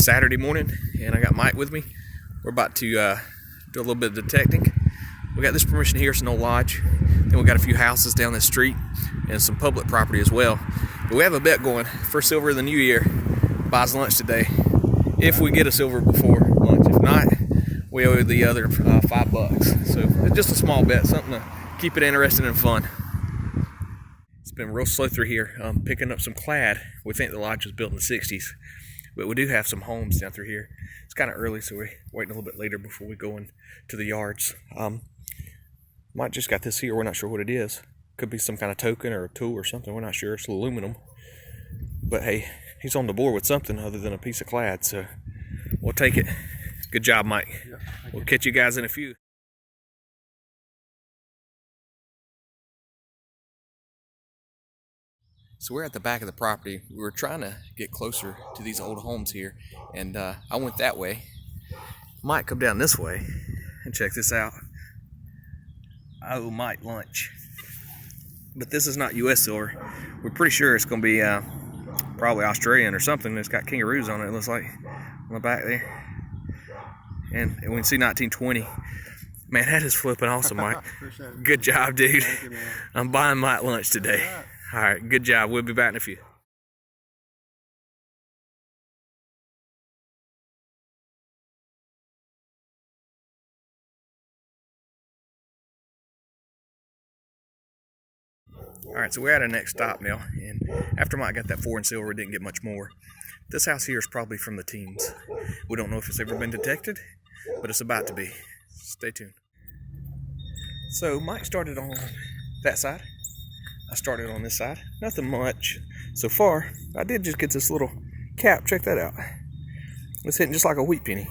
Saturday morning, and I got Mike with me. We're about to do a little bit of detecting. We got this permission here, it's no lodge. Then we got a few houses down the street and some public property as well. But we have a bet going for silver of the new year. Buys lunch today. If we get a silver before lunch, if not, we owe the other $5. So it's just a small bet, something to keep it interesting and fun. It's been real slow through here. Picking up some clad. We think the lodge was built in the 60s. But we do have some homes down through here. It's kind of early, so we're waiting a little bit later before we go into the yards. Mike just got this here. We're not sure what it is. Could be some kind of token or a tool or something. We're not sure. It's aluminum. But hey, he's on the board with something other than a piece of clad, so we'll take it. Good job, Mike. Yeah, we'll catch you guys in a few. So we're at the back of the property. We were trying to get closer to these old homes here, and I went that way. Mike, come down this way and check this out. I owe Mike lunch. But this is not U.S. silver. We're pretty sure it's going to be probably Australian or something. It's got kangaroos on it, it looks like, on the back there. And we can see 1920. Man, that is flipping awesome, Mike. Good job, dude. Thank you, man. I'm buying Mike lunch today. All right, good job. We'll be back in a few. All right, so we're at our next stop now, and after Mike got that 4 in silver, we didn't get much more. This house here is probably from the teens. We don't know if it's ever been detected, but it's about to be. Stay tuned. So Mike started on that side. I started on this side. Nothing much so far. I did just get this little cap. Check that out. It's hitting just like a wheat penny.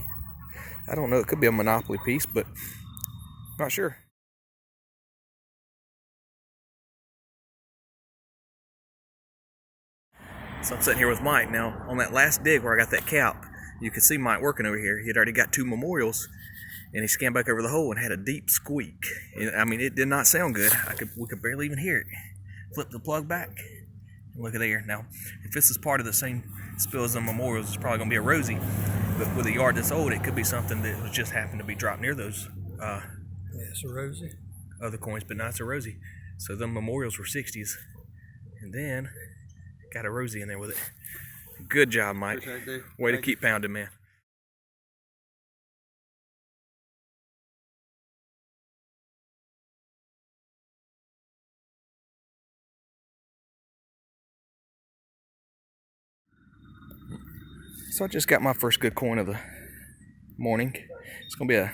I don't know. It could be a Monopoly piece, but not sure. So I'm sitting here with Mike. Now, on that last dig where I got that cap, you could see Mike working over here. He had already got 2 memorials, and he scanned back over the hole and had a deep squeak. I mean, it did not sound good. We could barely even hear it. Flip the plug back, and look at there. Now, if this is part of the same spill as the memorials, it's probably going to be a Rosie. But with a yard this old, it could be something that was just happened to be dropped near those Yeah, it's a Rosie. Other coins, but not a Rosie. So the memorials were 60s. And then got a Rosie in there with it. Good job, Mike. Way to keep pounding, man. So I just got my first good coin of the morning. It's going to be a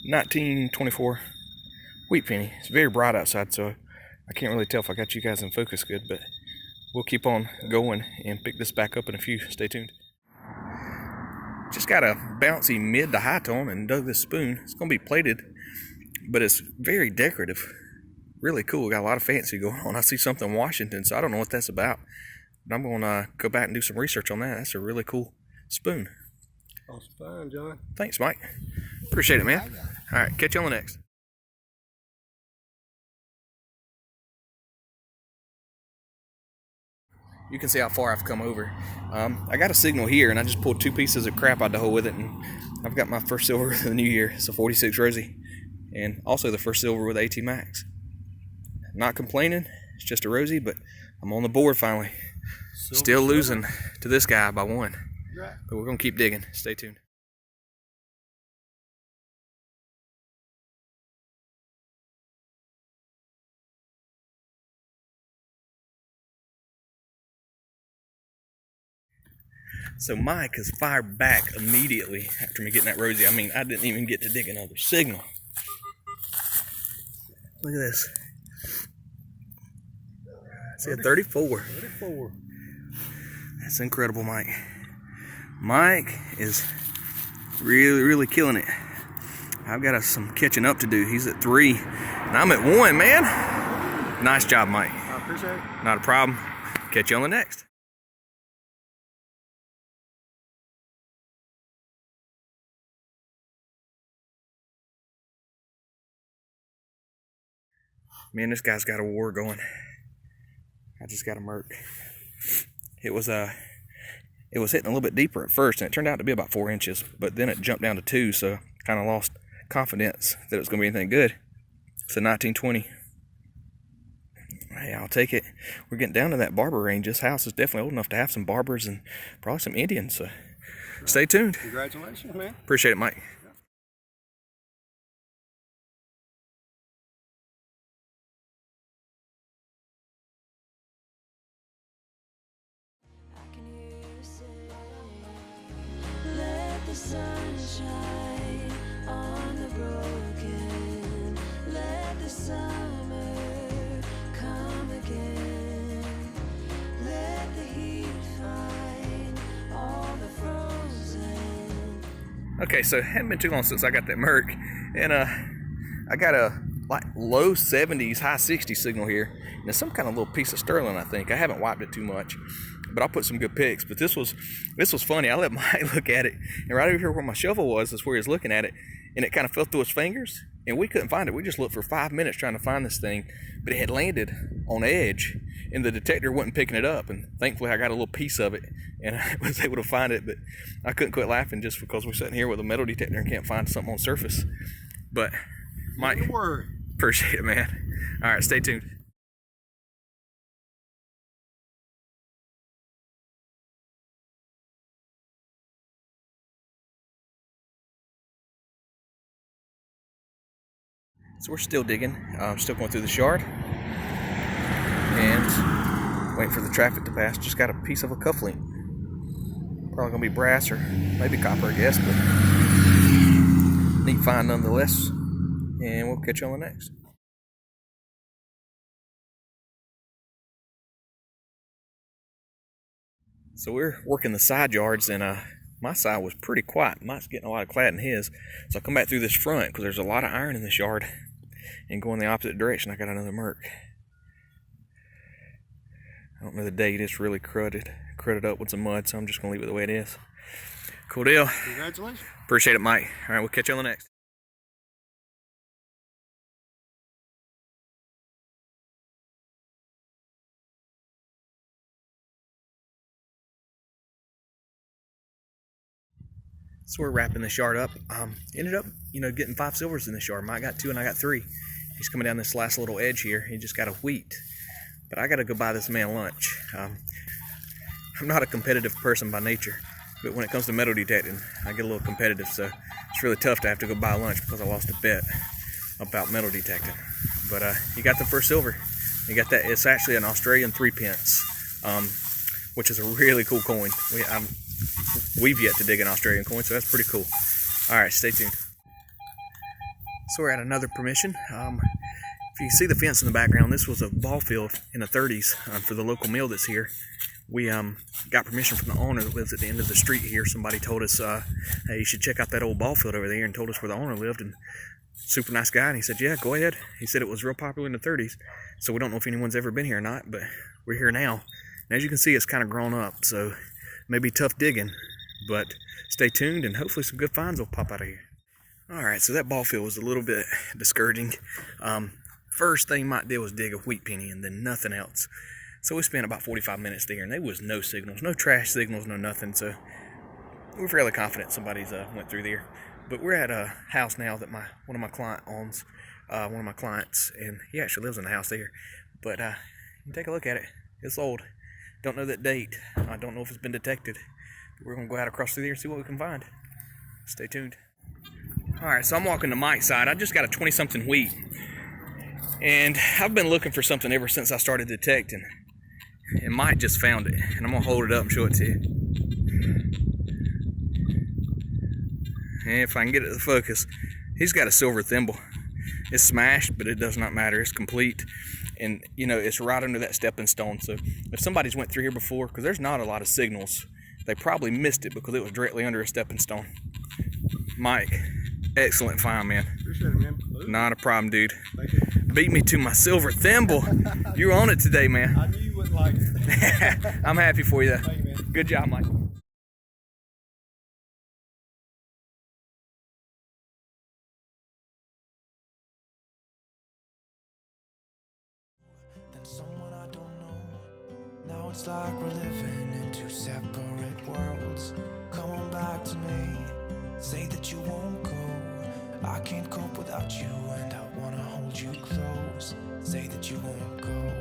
1924 wheat penny. It's very bright outside, so I can't really tell if I got you guys in focus good, but we'll keep on going and pick this back up in a few. Stay tuned. Just got a bouncy mid to high tone and dug this spoon. It's going to be plated, but it's very decorative. Really cool. Got a lot of fancy going on. I see something in Washington, so I don't know what that's about. But I'm going to go back and do some research on that. That's a really cool spoon. Awesome fine, John. Thanks, Mike. Appreciate it, man. All right, catch you on the next. You can see how far I've come over. I got a signal here, and I just pulled 2 pieces of crap out the hole with it, and I've got my first silver of the new year. It's a 46 Rosie, and also the first silver with AT Max. Not complaining. It's just a Rosie, but I'm on the board finally. Still losing to this guy by 1. But we're going to keep digging. Stay tuned. So Mike has fired back immediately after me getting that Rosie. I mean, I didn't even get to dig another signal. Look at this. See a 34. 34. That's incredible, Mike. Mike is really killing it. I've got some catching up to do. He's at 3, and I'm at 1, man. Nice job, Mike. I appreciate it. Not a problem. Catch you on the next. Man, this guy's got a war going. I just got a Merc. It was it was hitting a little bit deeper at first, and it turned out to be about 4 inches, but then it jumped down to 2, so kind of lost confidence that it was going to be anything good. It's a 1920. Hey, I'll take it. We're getting down to that barber range. This house is definitely old enough to have some barbers and probably some Indians, so stay tuned. Congratulations, man. Appreciate it, Mike. Sunshine on the broken, let the summer come again, let the heat find all the frozen. Okay, so it hadn't been too long since I got that Merc, and I got a like low 70s, high 60s signal here, and it's some kind of little piece of sterling, I think. I haven't wiped it too much, but I'll put some good pics. But this was funny. I let Mike look at it, and right over here where my shovel was is where he was looking at it, and it kind of fell through his fingers, and we couldn't find it. We just looked for 5 minutes trying to find this thing, but it had landed on edge, and the detector wasn't picking it up, and thankfully I got a little piece of it, and I was able to find it, but I couldn't quit laughing just because we're sitting here with a metal detector and can't find something on surface. But Mike, appreciate it, man. All right, stay tuned. So we're still digging, still going through the yard, and waiting for the traffic to pass. Just got a piece of a cufflink. Probably gonna be brass or maybe copper, I guess, but neat find nonetheless. And we'll catch you on the next. So we're working the side yards, and my side was pretty quiet. Mike's getting a lot of clad in his. So I come back through this front because there's a lot of iron in this yard. And going the opposite direction, I got another Merc. I don't know the date. It's really crudted up with some mud, so I'm just going to leave it the way it is. Cool deal. Congratulations. Appreciate it, Mike. All right, we'll catch you on the next. So we're wrapping this yard up. Ended up, getting 5 silvers in this yard. Mike got 2 and I got 3. He's coming down this last little edge here. He just got a wheat. But I got to go buy this man lunch. I'm not a competitive person by nature, but when it comes to metal detecting, I get a little competitive. So it's really tough to have to go buy lunch because I lost a bet about metal detecting. But he got the first silver. He got that. It's actually an Australian threepence, which is a really cool coin. We've yet to dig an Australian coin, so that's pretty cool. All right, stay tuned. So we're at another permission. If you see the fence in the background, this was a ball field in the 30s for the local mill that's here. We got permission from the owner that lives at the end of the street here. Somebody told us, hey, you should check out that old ball field over there, and told us where the owner lived. And super nice guy, and he said, yeah, go ahead. He said it was real popular in the 30s, so we don't know if anyone's ever been here or not, but we're here now. And as you can see, it's kind of grown up, so maybe tough digging, but stay tuned and hopefully some good finds will pop out of here. Alright, so that ball field was a little bit discouraging. First thing Mike did was dig a wheat penny and then nothing else. So we spent about 45 minutes there, and there was no signals, no trash signals, no nothing, so we're fairly confident somebody's went through there. But we're at a house now that one of my client owns, one of my clients, and he actually lives in the house there. But you can take a look at it. It's old. Don't know that date. I don't know if it's been detected. But we're going to go out across through there and see what we can find. Stay tuned. Alright, so I'm walking to Mike's side. I just got a 20-something wheat. And I've been looking for something ever since I started detecting. And Mike just found it. And I'm going to hold it up and show it to you. And if I can get it to focus, he's got a silver thimble. It's smashed, but it does not matter. It's complete. And, it's right under that stepping stone. So if somebody's went through here before, because there's not a lot of signals, they probably missed it because it was directly under a stepping stone. Mike, excellent find, man. Appreciate it, man. Not a problem, dude. Thank you. Beat me to my silver thimble. You're on it today, man. I knew you wouldn't like it. I'm happy for you, though. Thank you, man. Good job, Mike. Than someone I don't know. Now it's like we're living in two separate worlds. Come on back to me, say that you won't go. I can't cope without you and I wanna hold you close. Say that you won't go.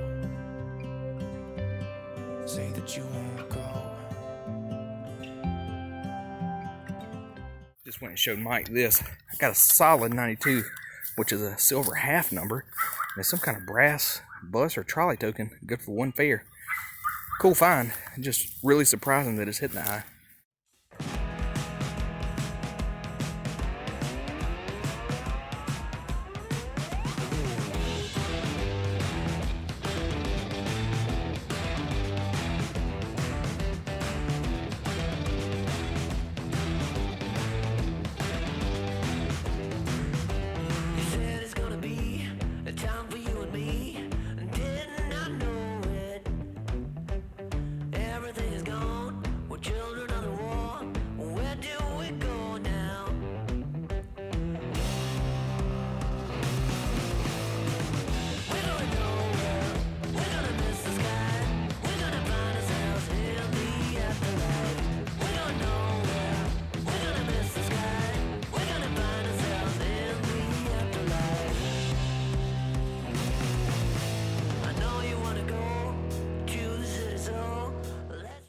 Say that you won't go. Just went and showed Mike this. I got a solid 92, which is a silver half number. And it's some kind of brass bus or trolley token, good for one fare. Cool find. Just really surprising that it's hitting that high.